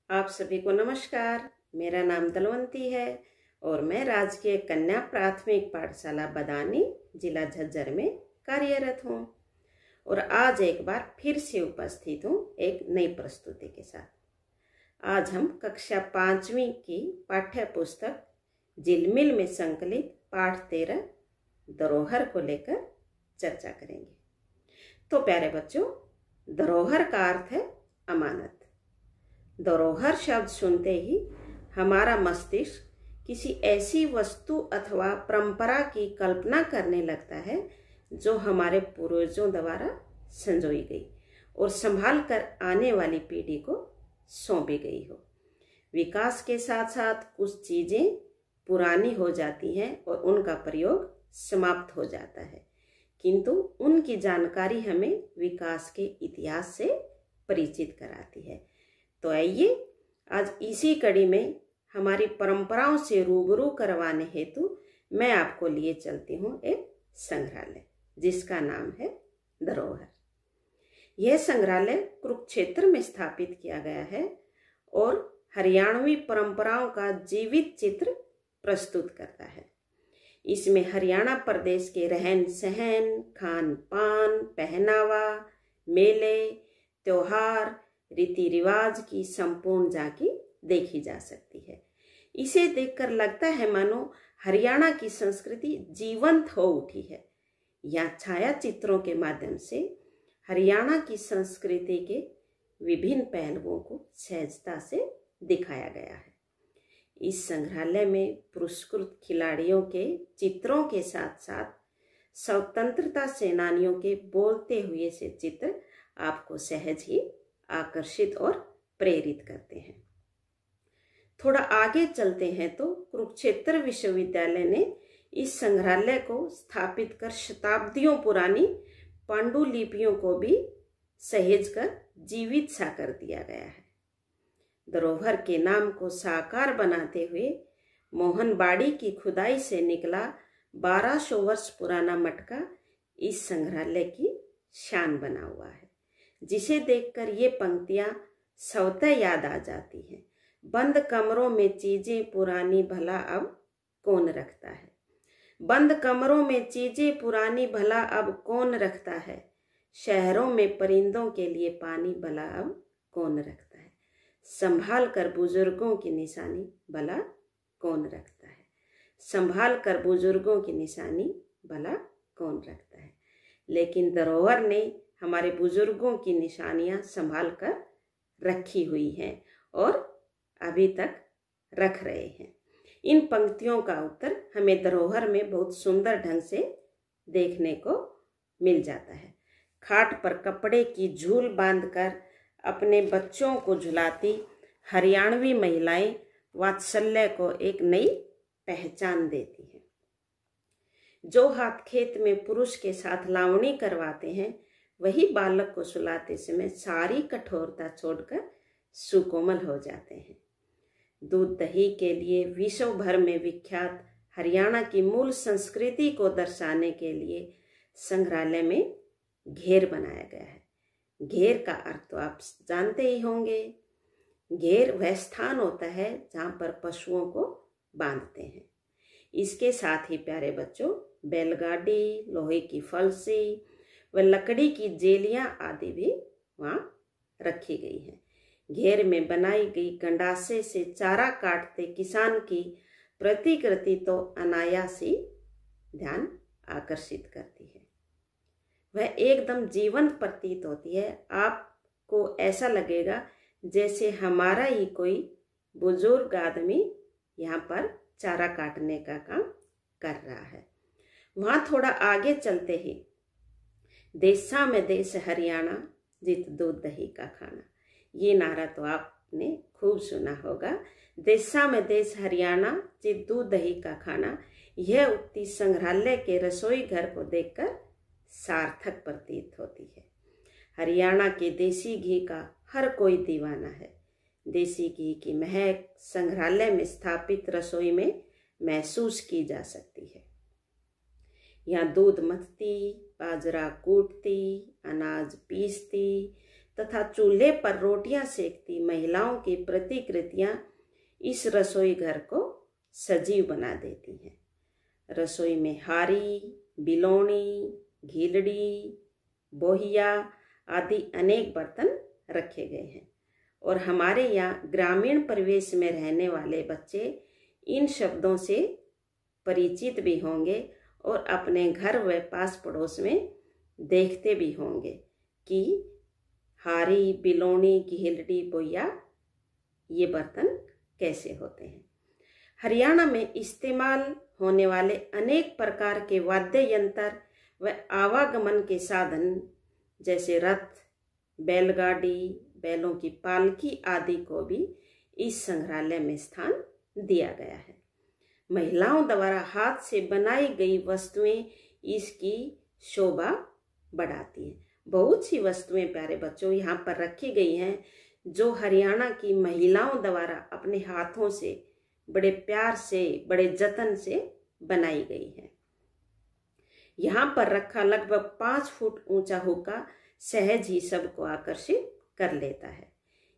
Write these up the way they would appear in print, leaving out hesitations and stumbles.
आप सभी को नमस्कार। मेरा नाम दलवंती है और मैं राजकीय कन्या प्राथमिक पाठशाला बदानी जिला झज्जर में कार्यरत हूँ और आज एक बार फिर से उपस्थित हूँ एक नई प्रस्तुति के साथ। आज हम कक्षा 5वीं की पाठ्य पुस्तक झिलमिल में संकलित पाठ 13 धरोहर को लेकर चर्चा करेंगे। तो प्यारे बच्चों, धरोहर का अर्थ है अमानत। धरोहर शब्द सुनते ही हमारा मस्तिष्क किसी ऐसी वस्तु अथवा परंपरा की कल्पना करने लगता है जो हमारे पूर्वजों द्वारा संजोई गई और संभाल कर आने वाली पीढ़ी को सौंपी गई हो। विकास के साथ साथ कुछ चीजें पुरानी हो जाती हैं और उनका प्रयोग समाप्त हो जाता है, किंतु उनकी जानकारी हमें विकास के इतिहास से परिचित कराती है। तो आइए आज इसी कड़ी में हमारी परंपराओं से रूबरू करवाने हेतु मैं आपको लिए चलती हूँ एक संग्रहालय जिसका नाम है धरोहर। यह संग्रहालय कुरुक्षेत्र में स्थापित किया गया है और हरियाणवी परंपराओं का जीवित चित्र प्रस्तुत करता है। इसमें हरियाणा प्रदेश के रहन सहन, खान पान, पहनावा, मेले, त्योहार, रीति रिवाज की संपूर्ण झांकी देखी जा सकती है। इसे देखकर लगता है मानो हरियाणा की संस्कृति जीवंत हो उठी है। यहाँ छाया चित्रों के माध्यम से हरियाणा की संस्कृति के विभिन्न पहलुओं को सहजता से दिखाया गया है। इस संग्रहालय में पुरस्कृत खिलाड़ियों के चित्रों के साथ साथ स्वतंत्रता सेनानियों के बोलते हुए से चित्र आपको सहज ही आकर्षित और प्रेरित करते हैं। थोड़ा आगे चलते हैं तो कुरुक्षेत्र विश्वविद्यालय ने इस संग्रहालय को स्थापित कर शताब्दियों पुरानी पांडुलिपियों को भी सहेज कर जीवित सा कर दिया गया है। धरोहर के नाम को साकार बनाते हुए मोहनबाड़ी की खुदाई से निकला 1200 वर्ष पुराना मटका इस संग्रहालय की शान बना हुआ है, जिसे देखकर ये पंक्तियां स्वतः याद आ जाती हैं। बंद कमरों में चीजें पुरानी भला अब कौन रखता है। बंद कमरों में चीजें पुरानी भला अब कौन रखता है। शहरों में परिंदों के लिए पानी भला अब कौन रखता है। संभाल कर बुजुर्गों की निशानी भला कौन रखता है। संभाल कर बुजुर्गों की निशानी भला कौन रखता है। लेकिन धरोहर ने हमारे बुजुर्गों की निशानियां संभाल कर रखी हुई हैं और अभी तक रख रहे हैं। इन पंक्तियों का उत्तर हमें धरोहर में बहुत सुंदर ढंग से देखने को मिल जाता है। खाट पर कपड़े की झूल बांधकर अपने बच्चों को झुलाती हरियाणवी महिलाएं वात्सल्य को एक नई पहचान देती हैं। जो हाथ खेत में पुरुष के साथ लावणी करवाते हैं, वही बालक को सुलाते समय सारी कठोरता छोड़कर सुकोमल हो जाते हैं। दूध दही के लिए विश्व भर में विख्यात हरियाणा की मूल संस्कृति को दर्शाने के लिए संग्रहालय में घेर बनाया गया है। घेर का अर्थ तो आप जानते ही होंगे। घेर वह स्थान होता है जहाँ पर पशुओं को बांधते हैं। इसके साथ ही प्यारे बच्चों, बैलगाड़ी, लोहे की फलसी व लकड़ी की जेलियां आदि भी वहाँ रखी गई हैं। घेर में बनाई गई गंडासे से चारा काटते किसान की प्रतिकृति तो अनायास ही ध्यान आकर्षित करती है। वह एकदम जीवंत प्रतीत होती है। आपको ऐसा लगेगा जैसे हमारा ही कोई बुजुर्ग आदमी यहाँ पर चारा काटने का काम कर रहा है। वहाँ थोड़ा आगे चलते ही देशा में देश हरियाणा जित दूध दही का खाना, ये नारा तो आपने खूब सुना होगा। देशा में देश हरियाणा जित दूध दही का खाना, यह उक्ति संग्रहालय के रसोई घर को देखकर सार्थक प्रतीत होती है। हरियाणा के देसी घी का हर कोई दीवाना है। देसी घी की महक संग्रहालय में स्थापित रसोई में महसूस की जा सकती है। यहाँ दूध मथती, बाजरा कूटती, अनाज पीसती तथा चूल्हे पर रोटियां सेकती महिलाओं की प्रतिकृतियां इस रसोई घर को सजीव बना देती हैं। रसोई में हारी, बिलोनी, घीलड़ी, बोहिया आदि अनेक बर्तन रखे गए हैं और हमारे यहाँ ग्रामीण परिवेश में रहने वाले बच्चे इन शब्दों से परिचित भी होंगे और अपने घर व पास पड़ोस में देखते भी होंगे कि हारी, बिलोनी, घीलड़ी, बोहिया ये बर्तन कैसे होते हैं। हरियाणा में इस्तेमाल होने वाले अनेक प्रकार के वाद्य यंत्र व आवागमन के साधन जैसे रथ, बैलगाड़ी, बैलों की पालकी आदि को भी इस संग्रहालय में स्थान दिया गया है। महिलाओं द्वारा हाथ से बनाई गई वस्तुएं इसकी शोभा बढ़ाती हैं। बहुत सी वस्तुएं प्यारे बच्चों यहाँ पर रखी गई हैं जो हरियाणा की महिलाओं द्वारा अपने हाथों से बड़े प्यार से, बड़े जतन से बनाई गई है। यहाँ पर रखा लगभग 5 फुट ऊंचा हुक्का सहज ही सबको आकर्षित कर लेता है।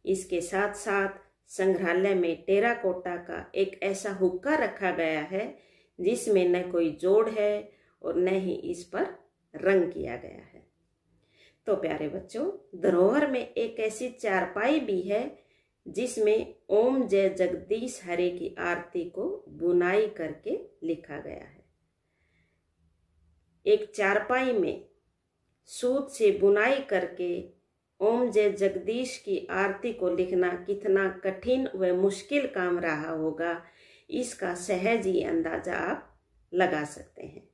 इसके साथ साथ संग्रहालय में टेराकोटा का एक ऐसा हुक्का रखा गया है जिसमें न कोई जोड़ है और न ही इस पर रंग किया गया है। तो प्यारे बच्चों, धरोहर में एक ऐसी चारपाई भी है जिसमें ओम जय जगदीश हरे की आरती को बुनाई करके लिखा गया है। एक चारपाई में सूत से बुनाई करके ओम जय जगदीश की आरती को लिखना कितना कठिन व मुश्किल काम रहा होगा, इसका सहज ही अंदाजा आप लगा सकते हैं।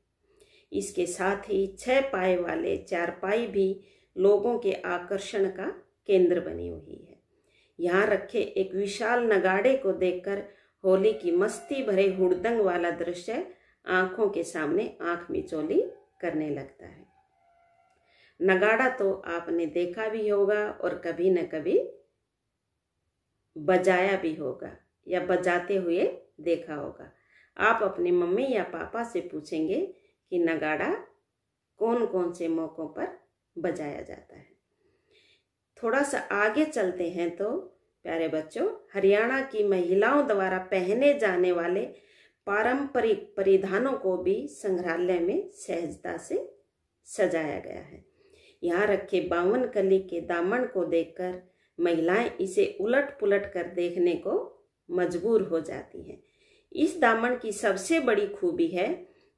इसके साथ ही 6 पाए वाले चारपाई भी लोगों के आकर्षण का केंद्र बनी हुई है। यहाँ रखे एक विशाल नगाड़े को देखकर होली की मस्ती भरे हुड़दंग वाला दृश्य आंखों के सामने आंख मिचौली करने लगता है। नगाड़ा तो आपने देखा भी होगा और कभी न कभी बजाया भी होगा या बजाते हुए देखा होगा। आप अपनी मम्मी या पापा से पूछेंगे कि नगाड़ा कौन कौन से मौकों पर बजाया जाता है। थोड़ा सा आगे चलते हैं तो प्यारे बच्चों, हरियाणा की महिलाओं द्वारा पहने जाने वाले पारंपरिक परिधानों को भी संग्रहालय में सहजता से सजाया गया है। यहाँ रखे 52 कली के दामन को देखकर महिलाएं इसे उलट पुलट कर देखने को मजबूर हो जाती हैं। इस दामन की सबसे बड़ी खूबी है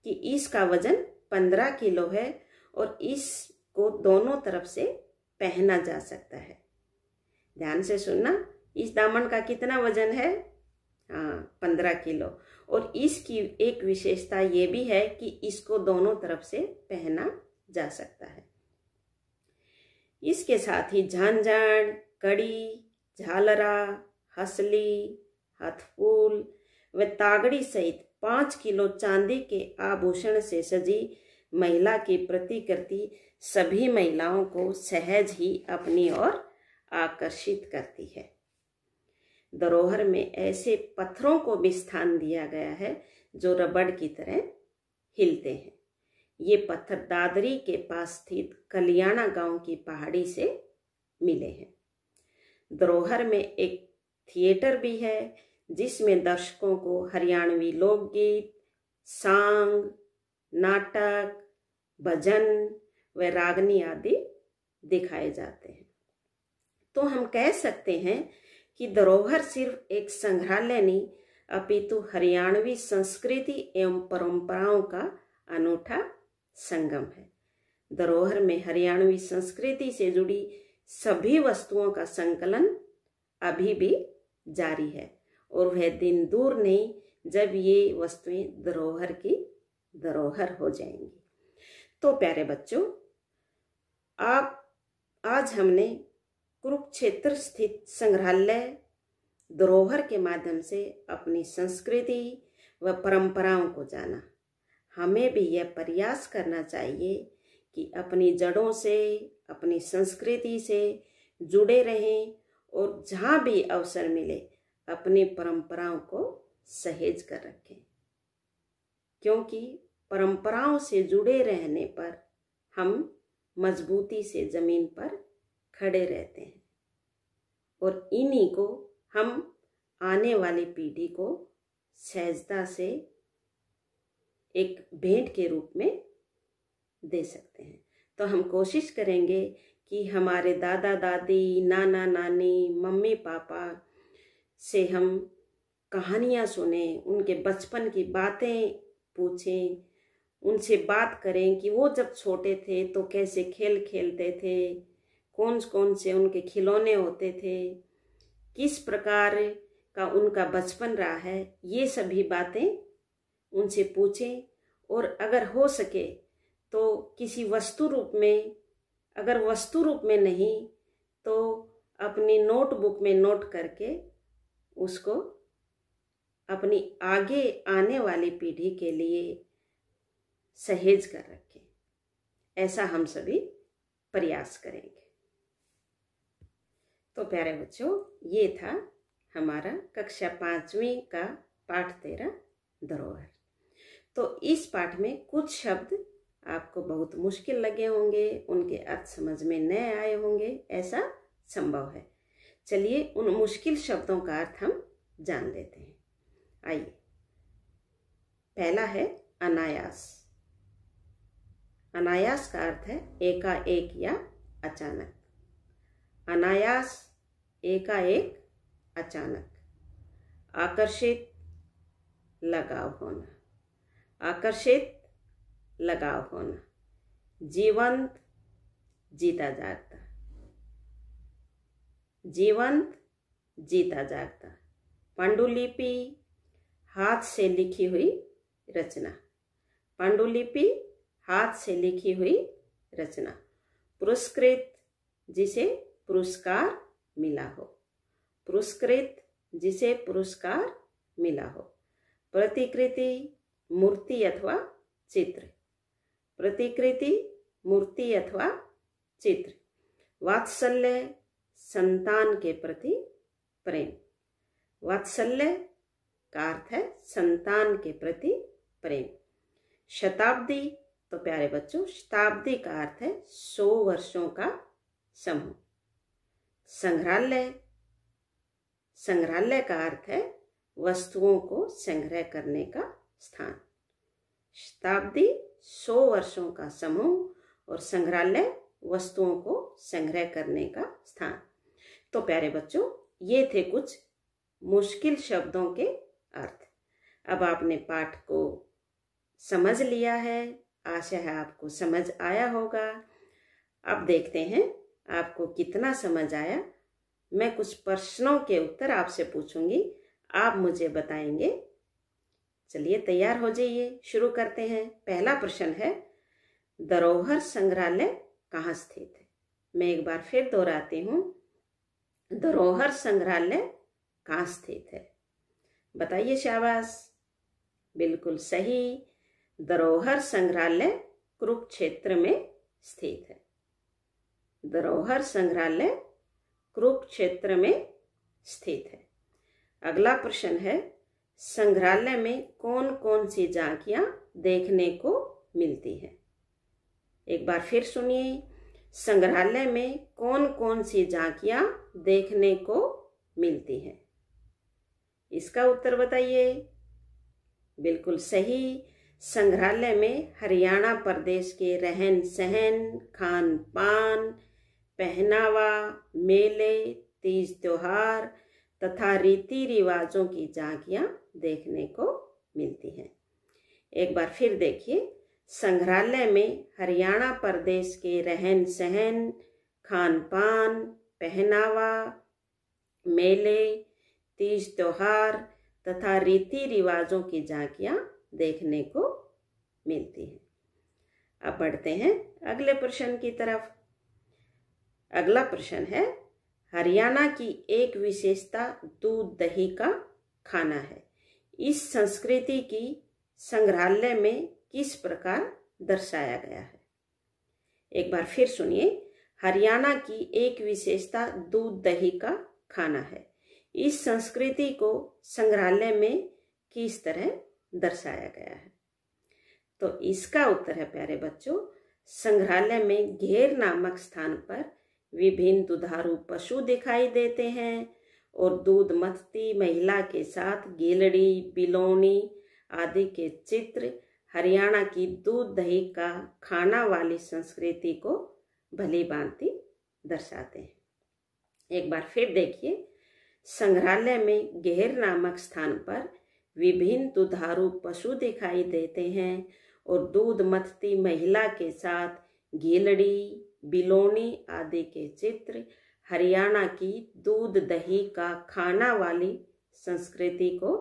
कि इसका वजन 15 किलो है और इसको दोनों तरफ से पहना जा सकता है। ध्यान से सुनना, इस दामन का कितना वजन है? 15 किलो। और इसकी एक विशेषता ये भी है कि इसको दोनों तरफ से पहना जा सकता है। इसके साथ ही झांझण, कड़ी, झालरा, हसली, हथफूल व तागड़ी सहित 5 किलो चांदी के आभूषण से सजी महिला की प्रतिकृति सभी महिलाओं को सहज ही अपनी ओर आकर्षित करती है। धरोहर में ऐसे पत्थरों को भी स्थान दिया गया है जो रबड़ की तरह हिलते हैं। ये पत्थर दादरी के पास स्थित कलियाणा गांव की पहाड़ी से मिले हैं। धरोहर में एक थिएटर भी है जिसमें दर्शकों को हरियाणवी लोकगीत, सांग, नाटक, भजन व रागनी आदि दिखाए जाते हैं। तो हम कह सकते हैं कि धरोहर सिर्फ एक संग्रहालय नहीं अपितु हरियाणवी संस्कृति एवं परंपराओं का अनूठा संगम है। धरोहर में हरियाणवी संस्कृति से जुड़ी सभी वस्तुओं का संकलन अभी भी जारी है और वह दिन दूर नहीं जब ये वस्तुएं धरोहर की धरोहर हो जाएंगी। तो प्यारे बच्चों, आज हमने कुरुक्षेत्र स्थित संग्रहालय धरोहर के माध्यम से अपनी संस्कृति व परंपराओं को जाना। हमें भी यह प्रयास करना चाहिए कि अपनी जड़ों से, अपनी संस्कृति से जुड़े रहें और जहाँ भी अवसर मिले अपनी परंपराओं को सहेज कर रखें, क्योंकि परंपराओं से जुड़े रहने पर हम मजबूती से जमीन पर खड़े रहते हैं और इन्हीं को हम आने वाली पीढ़ी को सहजता से एक भेंट के रूप में दे सकते हैं। तो हम कोशिश करेंगे कि हमारे दादा दादी, नाना नानी, मम्मी पापा से हम कहानियाँ सुने, उनके बचपन की बातें पूछें, उनसे बात करें कि वो जब छोटे थे तो कैसे खेल खेलते थे, कौन कौन से उनके खिलौने होते थे, किस प्रकार का उनका बचपन रहा है, ये सभी बातें उनसे पूछें। और अगर हो सके तो किसी वस्तु रूप में, अगर वस्तु रूप में नहीं तो अपनी नोटबुक में नोट करके उसको अपनी आगे आने वाली पीढ़ी के लिए सहेज कर रखें। ऐसा हम सभी प्रयास करेंगे। तो प्यारे बच्चों, ये था हमारा कक्षा 5वीं का पाठ 13 धरोहर। तो इस पाठ में कुछ शब्द आपको बहुत मुश्किल लगे होंगे, उनके अर्थ समझ में न आए होंगे, ऐसा संभव है। चलिए उन मुश्किल शब्दों का अर्थ हम जान लेते हैं। आइए, पहला है अनायास। अनायास का अर्थ है एकाएक या अचानक। अनायास, एकाएक, अचानक। आकर्षित, लगाव होना। आकर्षित, लगाव होना। जीवंत, जीता जागता। जीवंत, जीता जागता। पांडुलिपि, हाथ से लिखी हुई रचना। पांडुलिपि, हाथ से लिखी हुई रचना। पुरस्कृत, जिसे पुरस्कार मिला हो। पुरस्कृत, जिसे पुरस्कार मिला हो। प्रतिकृति, मूर्ति अथवा चित्र। प्रतिकृति, मूर्ति अथवा चित्र। वात्सल्य, संतान के प्रति प्रेम। वात्सल्य का अर्थ है संतान के प्रति प्रेम। शताब्दी, तो प्यारे बच्चों, शताब्दी का अर्थ है 100 वर्षों का समूह। संग्रहालय, संग्रहालय का अर्थ है वस्तुओं को संग्रह करने का स्थान। शताब्दी 100 वर्षों का समूह और संग्रहालय वस्तुओं को संग्रह करने का स्थान। तो प्यारे बच्चों, ये थे कुछ मुश्किल शब्दों के अर्थ। अब आपने पाठ को समझ लिया है, आशा है आपको समझ आया होगा। अब देखते हैं आपको कितना समझ आया। मैं कुछ प्रश्नों के उत्तर आपसे पूछूंगी, आप मुझे बताएंगे। चलिए तैयार हो जाइए, शुरू करते हैं। पहला प्रश्न है, धरोहर संग्रहालय कहाँ स्थित है? मैं एक बार फिर दोहराती हूँ, धरोहर संग्रहालय कहाँ स्थित है? बताइए, शाबाश, बिल्कुल सही। धरोहर संग्रहालय कुरुक्षेत्र में स्थित है। धरोहर संग्रहालय कुरुक्षेत्र में स्थित है। अगला प्रश्न है, संग्रहालय में कौन कौन सी झांकियां देखने को मिलती है? एक बार फिर सुनिए, संग्रहालय में कौन कौन सी झांकियां देखने को मिलती है? इसका उत्तर बताइए। बिल्कुल सही। संग्रहालय में हरियाणा प्रदेश के रहन सहन, खान पान, पहनावा, मेले, तीज त्योहार तथा रीति रिवाजों की झांकियां देखने को मिलती हैं। एक बार फिर देखिए, संग्रहालय में हरियाणा प्रदेश के रहन सहन, खान पान, पहनावा, मेले, तीज त्योहार तथा रीति रिवाजों की झांकियां देखने को मिलती हैं। अब बढ़ते हैं अगले प्रश्न की तरफ। अगला प्रश्न है, हरियाणा की एक विशेषता दूध दही का खाना है। इस संस्कृति की संग्रहालय में किस प्रकार दर्शाया गया है? एक बार फिर सुनिए, हरियाणा की एक विशेषता दूध दही का खाना है। इस संस्कृति को संग्रहालय में किस तरह दर्शाया गया है? तो इसका उत्तर है प्यारे बच्चों, संग्रहालय में घेर नामक स्थान पर विभिन्न दुधारू पशु दिखाई देते हैं और दूध मथती महिला के साथ गीलड़ी, बिलोनी आदि के चित्र हरियाणा की दूध दही का खाना वाली संस्कृति को भली भांति दर्शाते हैं। एक बार फिर देखिए, संग्रहालय में घेर नामक स्थान पर विभिन्न दुधारू पशु दिखाई देते हैं और दूध मथती महिला के साथ गीलड़ी, बिलोनी आदि के चित्र हरियाणा की दूध दही का खाना वाली संस्कृति को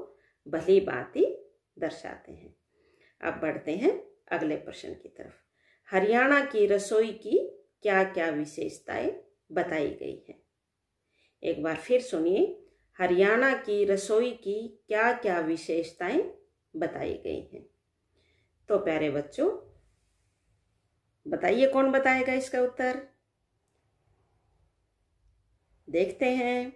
भली भांति दर्शाते हैं। अब बढ़ते हैं अगले प्रश्न की तरफ। हरियाणा की रसोई की क्या क्या विशेषताएं बताई गई हैं? एक बार फिर सुनिए, हरियाणा की रसोई की क्या क्या विशेषताएं बताई गई हैं। तो प्यारे बच्चों, बताइए कौन बताएगा इसका उत्तर। देखते हैं।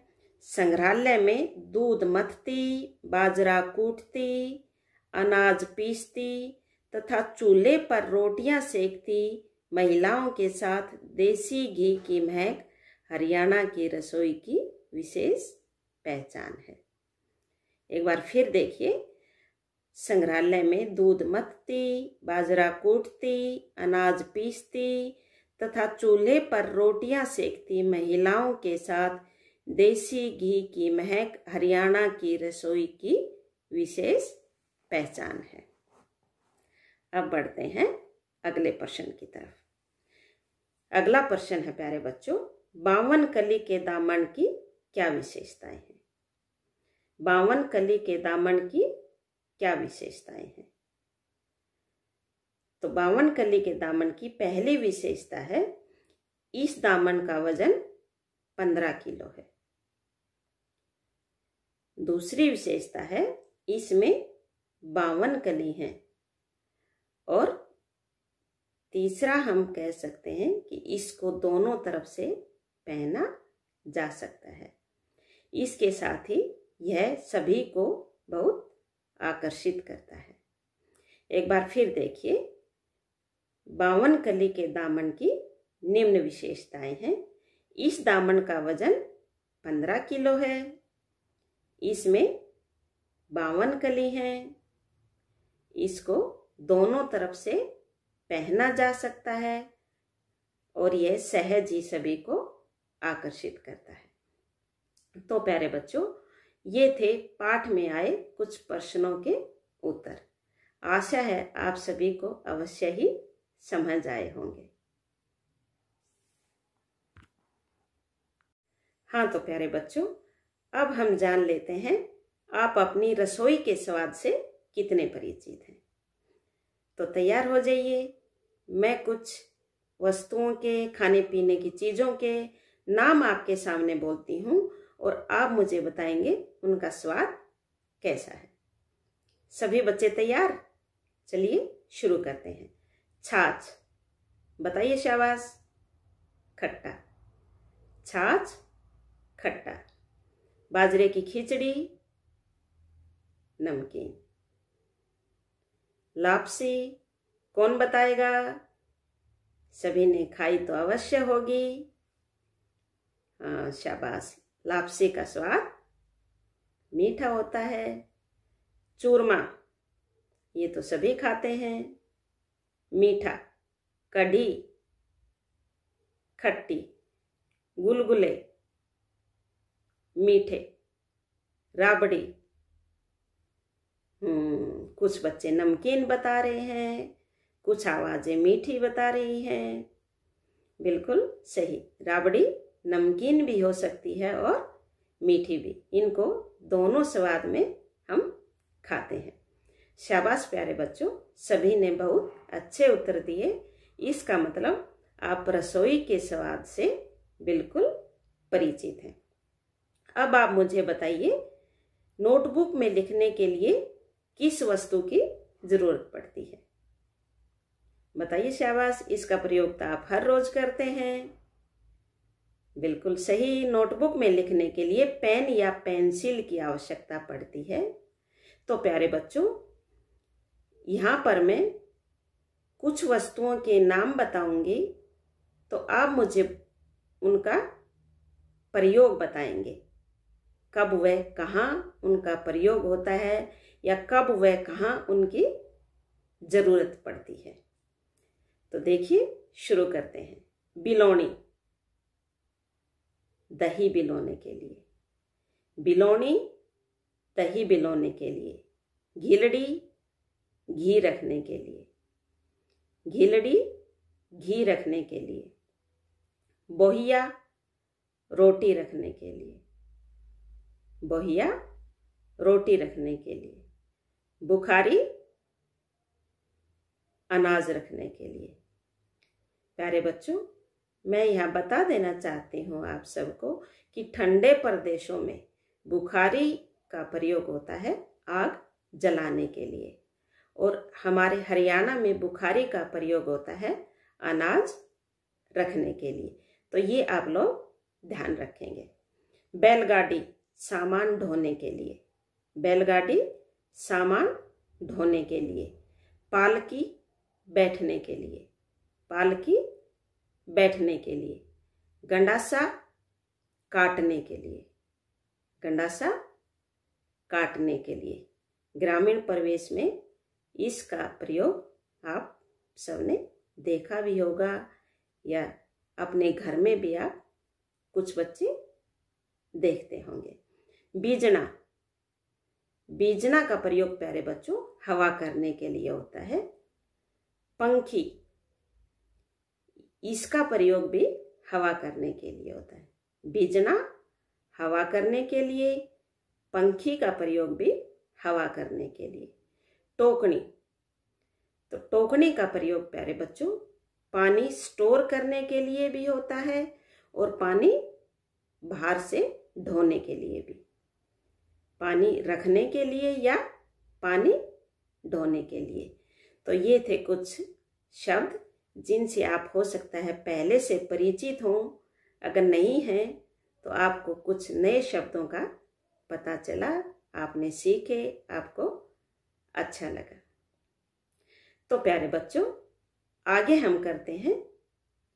संग्रहालय में दूध मथती, बाजरा कूटती, अनाज पीसती तथा चूल्हे पर रोटियां सेकती महिलाओं के साथ देसी घी की महक हरियाणा की रसोई की विशेष पहचान है। एक बार फिर देखिए, संग्रहालय में दूध मथती, बाजरा कूटती, अनाज पीसती तथा चूल्हे पर रोटियां सेकती महिलाओं के साथ देसी घी की महक हरियाणा की रसोई की विशेष पहचान है। अब बढ़ते हैं अगले प्रश्न की तरफ। अगला प्रश्न है प्यारे बच्चों, 52 कली के दामन की क्या विशेषताएं हैं? 52 कली के दामन की क्या विशेषताएं हैं? तो 52 कली के दामन की पहली विशेषता है, इस दामन का वजन 15 किलो है। दूसरी विशेषता है, इसमें 52 कली हैं। और तीसरा हम कह सकते हैं कि इसको दोनों तरफ से पहना जा सकता है। इसके साथ ही यह सभी को बहुत आकर्षित करता है। एक बार फिर देखिए, 52 कली के दामन की निम्न विशेषताएं हैं। इस दामन का वजन 15 किलो है, इसमें 52 कली हैं, इसको दोनों तरफ से पहना जा सकता है और यह सहज ही सभी को आकर्षित करता है। तो प्यारे बच्चों, ये थे पाठ में आए कुछ प्रश्नों के उत्तर। आशा है आप सभी को अवश्य ही समझ आए होंगे। हाँ तो प्यारे बच्चों, अब हम जान लेते हैं आप अपनी रसोई के स्वाद से कितने परिचित हैं। तो तैयार हो जाइए, मैं कुछ वस्तुओं के, खाने पीने की चीज़ों के नाम आपके सामने बोलती हूँ और आप मुझे बताएंगे उनका स्वाद कैसा है। सभी बच्चे तैयार? चलिए शुरू करते हैं। छाछ, बताइए शाबाश। खट्टा, छाछ खट्टा। बाजरे की खिचड़ी नमकीन। लापसी, कौन बताएगा? सभी ने खाई तो अवश्य होगी। हाँ शाबाश, लापसी का स्वाद मीठा होता है। चूरमा, ये तो सभी खाते हैं, मीठा। कढ़ी खट्टी। गुलगुले मीठे। राबड़ी, कुछ बच्चे नमकीन बता रहे हैं, कुछ आवाजें मीठी बता रही हैं। बिल्कुल सही, राबड़ी नमकीन भी हो सकती है और मीठी भी। इनको दोनों स्वाद में हम खाते हैं। शाबाश प्यारे बच्चों, सभी ने बहुत अच्छे उत्तर दिए। इसका मतलब आप रसोई के स्वाद से बिल्कुल परिचित हैं। अब आप मुझे बताइए, नोटबुक में लिखने के लिए किस वस्तु की जरूरत पड़ती है? बताइए शाबाश। इसका प्रयोग तो आप हर रोज करते हैं। बिल्कुल सही, नोटबुक में लिखने के लिए पेन या पेंसिल की आवश्यकता पड़ती है। तो प्यारे बच्चों, यहाँ पर मैं कुछ वस्तुओं के नाम बताऊंगी, तो आप मुझे उनका प्रयोग बताएंगे, कब वह कहाँ उनका प्रयोग होता है या कब वह कहाँ उनकी जरूरत पड़ती है। तो देखिए, शुरू करते हैं। बिलोणी, दही बिलोने के लिए। बिलोणी, दही बिलोने के लिए। घिलड़ी, घी रखने के लिए। घिलड़ी, घी रखने के लिए। बोहिया, रोटी रखने के लिए। बोहिया, रोटी रखने के लिए। बुखारी, अनाज रखने के लिए। प्यारे बच्चों, मैं यहाँ बता देना चाहती हूँ आप सबको कि ठंडे प्रदेशों में बुखारी का प्रयोग होता है आग जलाने के लिए, और हमारे हरियाणा में बुखारी का प्रयोग होता है अनाज रखने के लिए। तो ये आप लोग ध्यान रखेंगे। बैलगाड़ी, सामान ढोने के लिए। बैलगाड़ी, सामान ढोने के लिए। पालकी, बैठने के लिए। पालकी, बैठने के लिए। गंडासा, काटने के लिए। गंडासा, काटने के लिए। ग्रामीण परिवेश में इसका प्रयोग आप सबने देखा भी होगा या अपने घर में भी आप कुछ बच्चे देखते होंगे। बीजना, बीजना का प्रयोग प्यारे बच्चों हवा करने के लिए होता है। पंखी, इसका प्रयोग भी हवा करने के लिए होता है। बीजना हवा करने के लिए, पंखी का प्रयोग भी हवा करने के लिए। टोकनी, तो टोकनी का प्रयोग प्यारे बच्चों पानी स्टोर करने के लिए भी होता है और पानी बाहर से ढोने के लिए भी। पानी रखने के लिए या पानी ढोने के लिए। तो ये थे कुछ शब्द जिनसे आप हो सकता है पहले से परिचित हों। अगर नहीं हैं तो आपको कुछ नए शब्दों का पता चला, आपने सीखे, आपको अच्छा लगा। तो प्यारे बच्चों, आगे हम करते हैं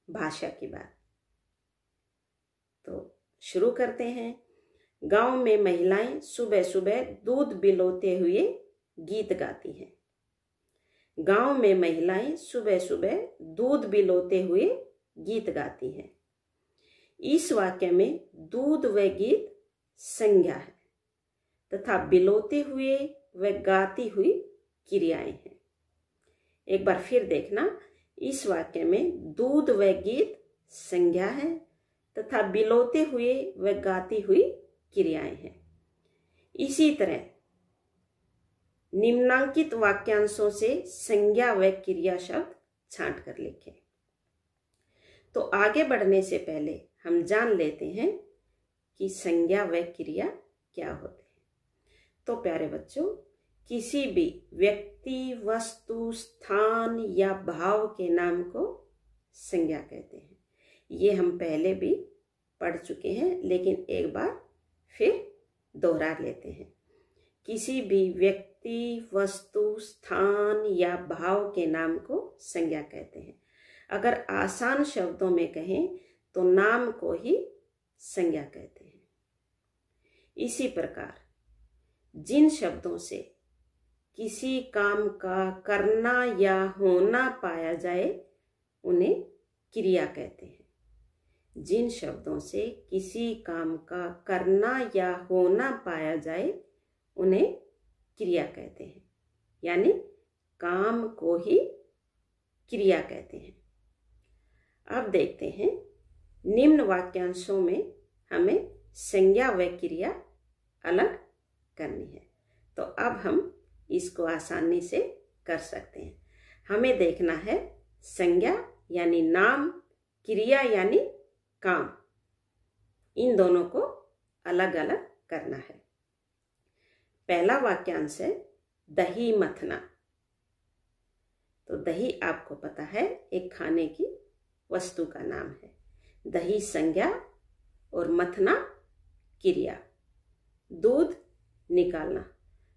भाषा की बात। तो शुरू करते हैं। गांव में महिलाएं सुबह सुबह दूध बिलोते हुए गीत गाती हैं। गांव में महिलाएं सुबह सुबह दूध बिलोते हुए गीत गाती हैं। इस वाक्य में दूध व गीत संज्ञा है तथा बिलोते हुए व गाती हुई क्रियाएं हैं। एक बार फिर देखना, इस वाक्य में दूध व गीत संज्ञा है तथा बिलोते हुए व गाती हुई क्रियाएं हैं। इसी तरह निम्नांकित वाक्यांशों से संज्ञा व क्रिया शब्द छांट कर लिखें। तो आगे बढ़ने से पहले हम जान लेते हैं कि संज्ञा व क्रिया क्या होते हैं। तो प्यारे बच्चों, किसी भी व्यक्ति, वस्तु, स्थान या भाव के नाम को संज्ञा कहते हैं। ये हम पहले भी पढ़ चुके हैं, लेकिन एक बार फिर दोहरा लेते हैं। किसी भी व्यक्ति, वस्तु, स्थान या भाव के नाम को संज्ञा कहते हैं। अगर आसान शब्दों में कहें तो नाम को ही संज्ञा कहते हैं। इसी प्रकार जिन शब्दों से किसी काम का करना या होना पाया जाए उन्हें क्रिया कहते हैं। जिन शब्दों से किसी काम का करना या होना पाया जाए उन्हें क्रिया कहते हैं, यानी काम को ही क्रिया कहते हैं। अब देखते हैं, निम्न वाक्यांशों में हमें संज्ञा व क्रिया अलग करनी है। तो अब हम इसको आसानी से कर सकते हैं। हमें देखना है संज्ञा यानी नाम, क्रिया यानी काम, इन दोनों को अलग अलग करना है। पहला वाक्यांश है दही मथना। तो दही आपको पता है एक खाने की वस्तु का नाम है। दही संज्ञा और मथना क्रिया। दूध निकालना,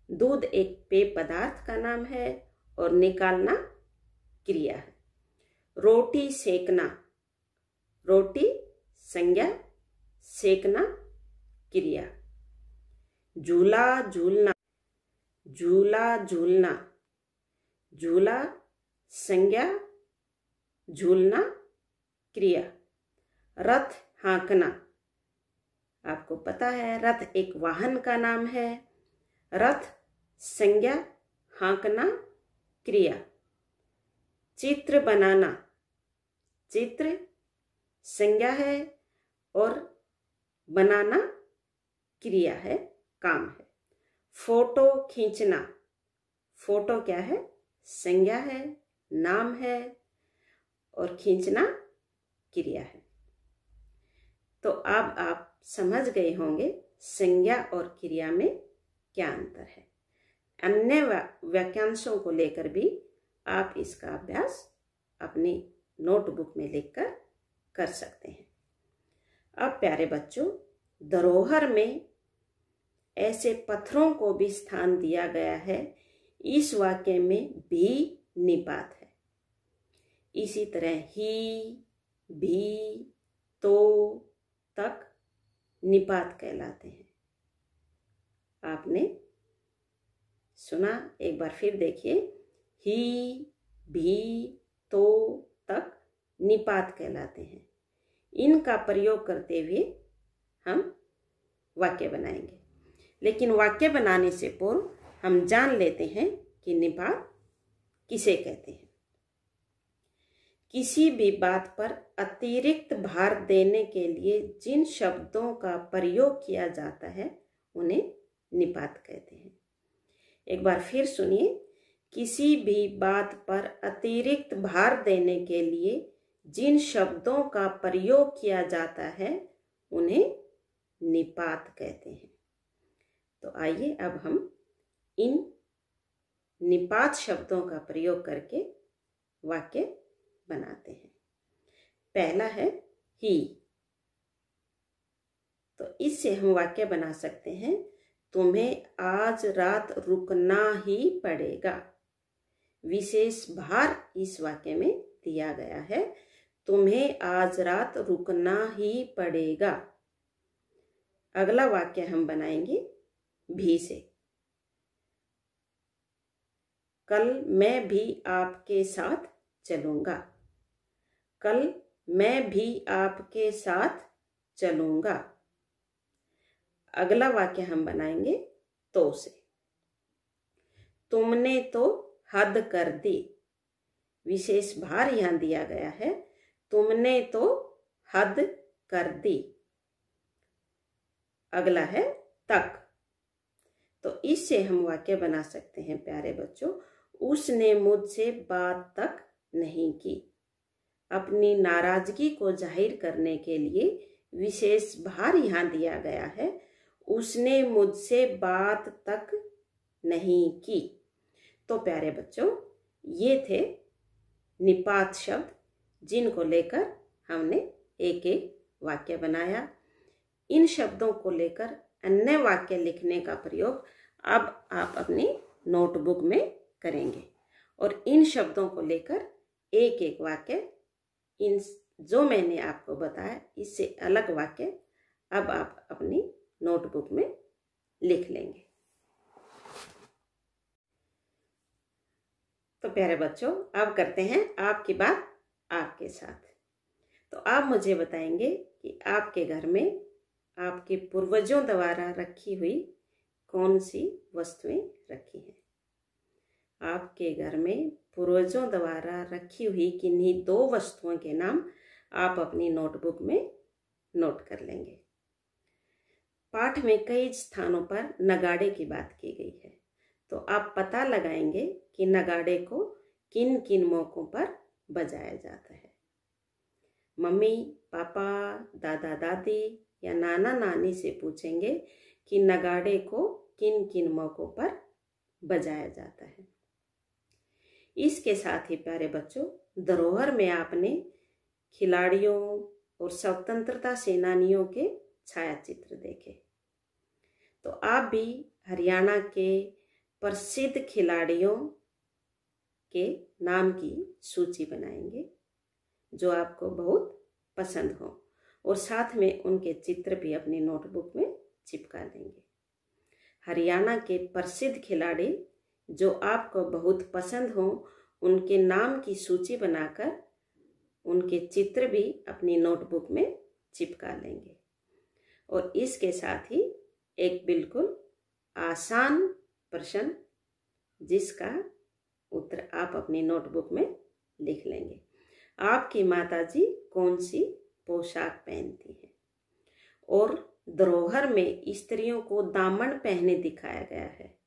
दूध एक पेय पदार्थ का नाम है और निकालना क्रिया है। रोटी सेकना, रोटी संज्ञा सेकना क्रिया। झूला झूलना, झूला झूलना, झूला संज्ञा, झूलना क्रिया। रथ हाँकना, आपको पता है रथ एक वाहन का नाम है। रथ संज्ञा, हाँकना क्रिया। चित्र बनाना, चित्र संज्ञा है और बनाना क्रिया है, काम है। फोटो खींचना, फोटो क्या है? संज्ञा है, नाम है और खींचना क्रिया है। तो अब आप समझ गए होंगे संज्ञा और क्रिया में क्या अंतर है। अन्य वाक्यांशों को लेकर भी आप इसका अभ्यास अपनी नोटबुक में लिखकर कर सकते हैं। अब प्यारे बच्चों, धरोहर में ऐसे पत्थरों को भी स्थान दिया गया है। इस वाक्य में भी निपात है। इसी तरह ही, भी, तो तक निपात कहलाते हैं। आपने सुना? एक बार फिर देखिए। ही, भी, तो तक निपात कहलाते हैं। इनका प्रयोग करते हुए हम वाक्य बनाएंगे। लेकिन वाक्य बनाने से पूर्व हम जान लेते हैं कि निपात किसे कहते हैं। किसी भी बात पर अतिरिक्त भार देने के लिए जिन शब्दों का प्रयोग किया जाता है उन्हें निपात कहते हैं। एक बार फिर सुनिए। किसी भी बात पर अतिरिक्त भार देने के लिए जिन शब्दों का प्रयोग किया जाता है उन्हें निपात कहते हैं। तो आइए अब हम इन निपात शब्दों का प्रयोग करके वाक्य बनाते हैं। पहला है ही। तो इससे हम वाक्य बना सकते हैं, तुम्हें आज रात रुकना ही पड़ेगा। विशेष भार इस वाक्य में दिया गया है। तुम्हें आज रात रुकना ही पड़ेगा। अगला वाक्य हम बनाएंगे भी से। कल मैं भी आपके साथ चलूंगा। कल मैं भी आपके साथ चलूंगा। अगला वाक्य हम बनाएंगे तो से। तुमने तो हद कर दी। विशेष भार यहां दिया गया है। तुमने तो हद कर दी। अगला है तक। तो इससे हम वाक्य बना सकते हैं प्यारे बच्चों। उसने मुझसे बात तक नहीं की। अपनी नाराजगी को जाहिर करने के लिए विशेष भार यहां दिया गया है। उसने मुझसे बात तक नहीं की। तो प्यारे बच्चों, ये थे निपात शब्द जिनको लेकर हमने एक एक वाक्य बनाया। इन शब्दों को लेकर अन्य वाक्य लिखने का प्रयोग अब आप अपनी नोटबुक में करेंगे और इन शब्दों को लेकर एक एक वाक्य, इन जो मैंने आपको बताया इससे अलग वाक्य अब आप अपनी नोटबुक में लिख लेंगे। तो प्यारे बच्चों, अब करते हैं आपकी बात आपके साथ। तो आप मुझे बताएंगे कि आपके घर में आपके पूर्वजों द्वारा रखी हुई कौन सी वस्तुएं रखी हैं। आपके घर में पूर्वजों द्वारा रखी हुई किन्हीं दो वस्तुओं के नाम आप अपनी नोटबुक में नोट कर लेंगे। पाठ में कई स्थानों पर नगाड़े की बात की गई है, तो आप पता लगाएंगे कि नगाड़े को किन किन मौकों पर बजाया जाता है। मम्मी पापा, दादा दादी या नाना नानी से पूछेंगे कि नगाड़े को किन किन मौकों पर बजाया जाता है। इसके साथ ही प्यारे बच्चों, धरोहर में आपने खिलाड़ियों और स्वतंत्रता सेनानियों के छायाचित्र देखे। तो आप भी हरियाणा के प्रसिद्ध खिलाड़ियों के नाम की सूची बनाएंगे जो आपको बहुत पसंद हो और साथ में उनके चित्र भी अपनी नोटबुक में चिपका लेंगे। हरियाणा के प्रसिद्ध खिलाड़ी जो आपको बहुत पसंद हो, उनके नाम की सूची बनाकर उनके चित्र भी अपनी नोटबुक में चिपका लेंगे। और इसके साथ ही एक बिल्कुल आसान प्रश्न जिसका उत्तर आप अपनी नोटबुक में लिख लेंगे। आपकी माताजी कौन सी पोशाक पहनती हैं? और धरोहर में स्त्रियों को दामन पहने दिखाया गया है।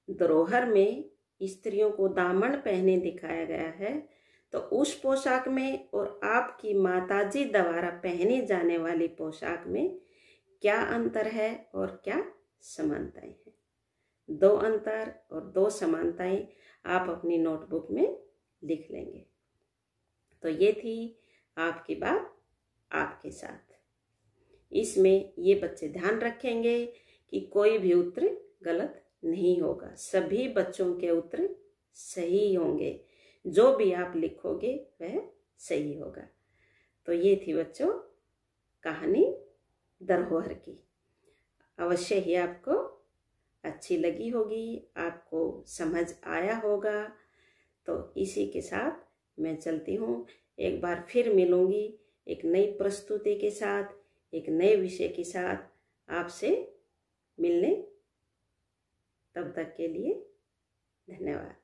धरोहर में स्त्रियों को दामन पहने दिखाया गया है, तो उस पोशाक में और आपकी माताजी द्वारा पहनी जाने वाली पोशाक में क्या अंतर है और क्या समानताएं हैं? 2 अंतर और 2 समानताएं आप अपनी नोटबुक में लिख लेंगे। तो ये थी आपकी बात आपके साथ। इसमें ये बच्चे ध्यान रखेंगे कि कोई भी उत्तर गलत नहीं होगा, सभी बच्चों के उत्तर सही होंगे। जो भी आप लिखोगे वह सही होगा। तो ये थी बच्चों कहानी धरोहर की। अवश्य ही आपको अच्छी लगी होगी, आपको समझ आया होगा। तो इसी के साथ मैं चलती हूँ। एक बार फिर मिलूंगी एक नई प्रस्तुति के साथ, एक नए विषय के साथ आपसे मिलने। तब तक के लिए धन्यवाद।